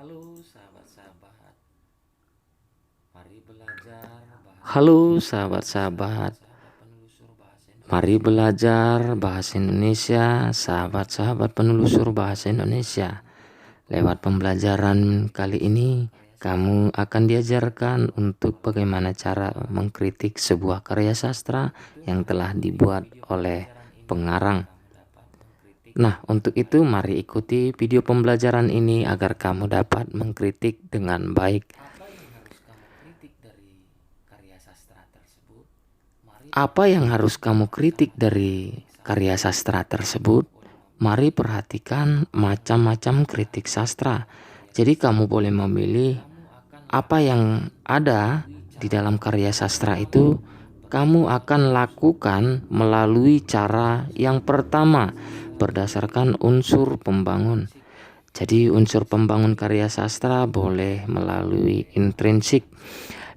Halo sahabat-sahabat, mari belajar bahasa Halo sahabat-sahabat, penelusur bahasa mari Indonesia. belajar bahasa Indonesia, sahabat-sahabat penelusur bahasa Indonesia. Lewat pembelajaran kali ini, kamu akan diajarkan untuk bagaimana cara mengkritik sebuah karya sastra yang telah dibuat Video oleh pembelajaran ini agar pengarang. kamu dapat mengkritik Nah, dengan untuk itu baik. mari ikuti video pembelajaran ini agar kamu dapat mengkritik dengan baik. Apa yang harus kamu kritik dari karya sastra tersebut? Mari Apa yang perhatikan harus kamu kritik macam-macam dari kritik karya sastra. sastra Kamu tersebut? boleh Mari memilih perhatikan apa yang macam-macam ada kritik di sastra. dalam karya Jadi kamu sastra. boleh memilih Kamu akan apa yang lakukan ada melalui di cara dalam yang karya sastra pertama itu. Kamu berdasarkan akan unsur lakukan yang melalui cara yang pertama berdasarkan berdasarkan unsur pembangun. intrinsik. Jadi unsur Intrinsik pembangun ini karya sastra boleh melalui boleh intrinsik.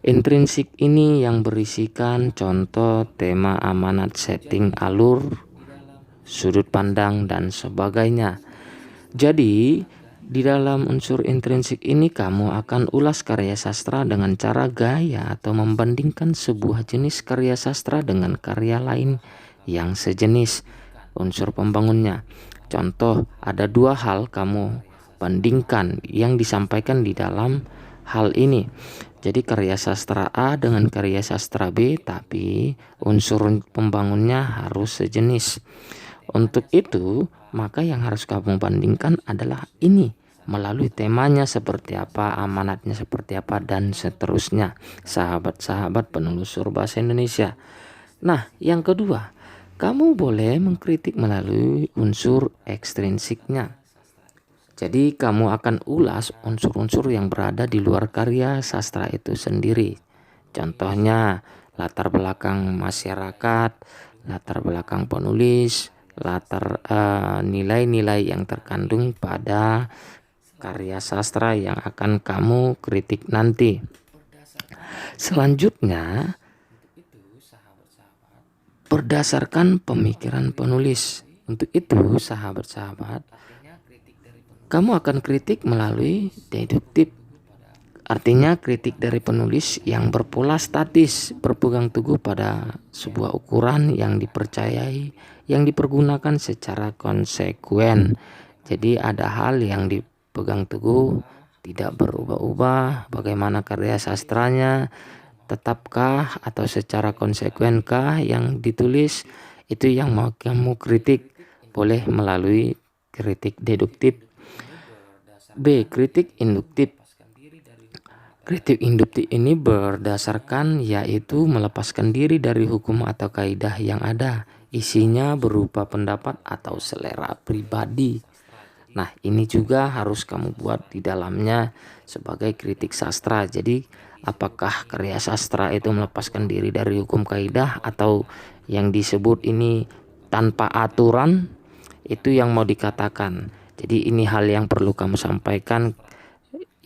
Intrinsik ini yang berisikan contoh, tema, amanat, setting, jadi alur, di dalam unsur sudut intrinsik pandang, dan ini sebagainya. kamu Jadi, akan di dalam unsur intrinsik ini kamu akan ulas karya sastra dengan cara gaya atau membandingkan sebuah jenis karya sastra dengan karya lain yang sejenis unsur pembangunnya. Contoh, ada dua hal kamu bandingkan yang disampaikan di dalam hal ini. Jadi karya sastra A dengan karya sastra B, tapi unsur pembangunnya harus sejenis. Untuk itu, maka yang harus kamu bandingkan adalah ini, melalui temanya seperti apa, amanatnya seperti apa, dan seterusnya. Sahabat-sahabat penelusur bahasa Indonesia. Nah, yang kedua, kamu boleh mengkritik melalui unsur ekstrinsiknya. Jadi kamu akan ulas unsur-unsur yang berada di luar karya sastra itu sendiri. Contohnya latar belakang masyarakat, latar belakang penulis, nilai-nilai yang terkandung pada karya sastra yang akan kamu kritik nanti. berdasarkan Selanjutnya, untuk itu sahabat-sahabat berdasarkan pemikiran kritik penulis. melalui Untuk itu, sahabat-sahabat, artinya kritik dari penulis kamu akan kritik melalui deduktif. berpegang teguh pada Artinya kritik ukuran dari penulis yang yang berpola statis, berpegang teguh pada sebuah ukuran yang dipercayai, yang dipergunakan secara konsekuen. Jadi ada hal yang dipegang teguh, tidak berubah-ubah, bagaimana karya sastranya, tetapkah atau secara konsekuenkah yang ditulis, itu yang mau kamu kritik, boleh melalui kritik deduktif. ini B. berdasarkan Kritik yaitu induktif. melepaskan diri dari hukum atau Kritik induktif ini isinya berdasarkan yaitu melepaskan diri dari hukum atau kaidah yang ada. Isinya berupa pendapat atau selera pribadi. sastra. Jadi Nah, ini juga harus kamu buat di dalamnya sebagai kritik sastra. Jadi, apakah karya sastra itu melepaskan diri dari hukum kaidah atau yang disebut ini tanpa aturan? Itu yang mau dikatakan. Jadi, ini hal yang perlu kamu sampaikan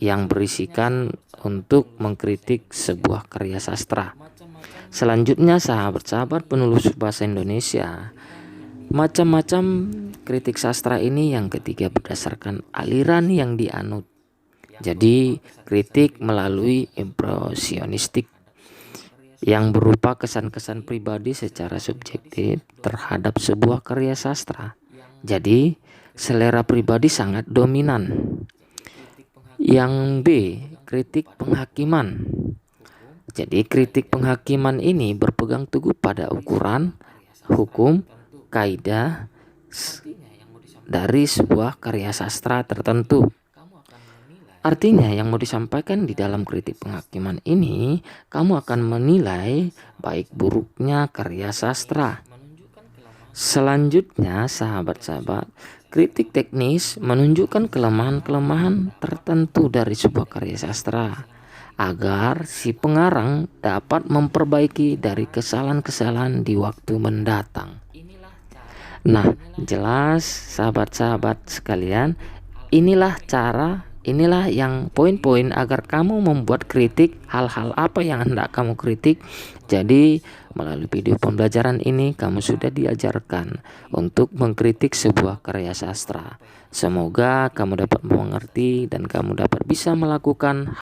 yang berisikan untuk mengkritik sebuah karya sastra. macam-macam Selanjutnya, sahabat-sahabat penulis bahasa Indonesia, macam-macam kritik sastra ini yang ketiga berdasarkan aliran yang dianut. yang Jadi, berupa kesan-kesan kritik pribadi melalui impresionistik terhadap sebuah karya yang sastra. berupa kesan-kesan pribadi secara subjektif terhadap sebuah karya sastra. Yang Jadi, selera pribadi sangat dominan. kritik Yang penghakiman B, berpegang teguh kritik pada penghakiman. hukum, Jadi kritik kaidah, penghakiman ini berpegang teguh pada dari sebuah ukuran, karya sastra hukum, tertentu. kaidah Artinya yang mau disampaikan dari sebuah karya sastra tertentu. kamu akan menilai Artinya yang mau disampaikan di dalam karya kritik sastra penghakiman ini, kamu akan menilai baik sahabat-sahabat. buruknya karya sastra. Menunjukkan kelemahan-kelemahan Selanjutnya, dari sahabat-sahabat, sebuah karya kritik sastra. teknis menunjukkan kelemahan-kelemahan tertentu dari sebuah karya Dari sastra kesalahan-kesalahan agar si pengarang dapat memperbaiki dari kesalahan-kesalahan di waktu mendatang. inilah cara Nah, inilah jelas sahabat-sahabat sekalian, inilah cara Inilah yang poin-poin agar kamu membuat kritik hal-hal apa yang hendak kamu kritik. Jadi melalui video pembelajaran ini kamu sudah diajarkan untuk mengkritik sebuah karya sastra. Semoga kamu dapat mengerti dan kamu dapat bisa melakukan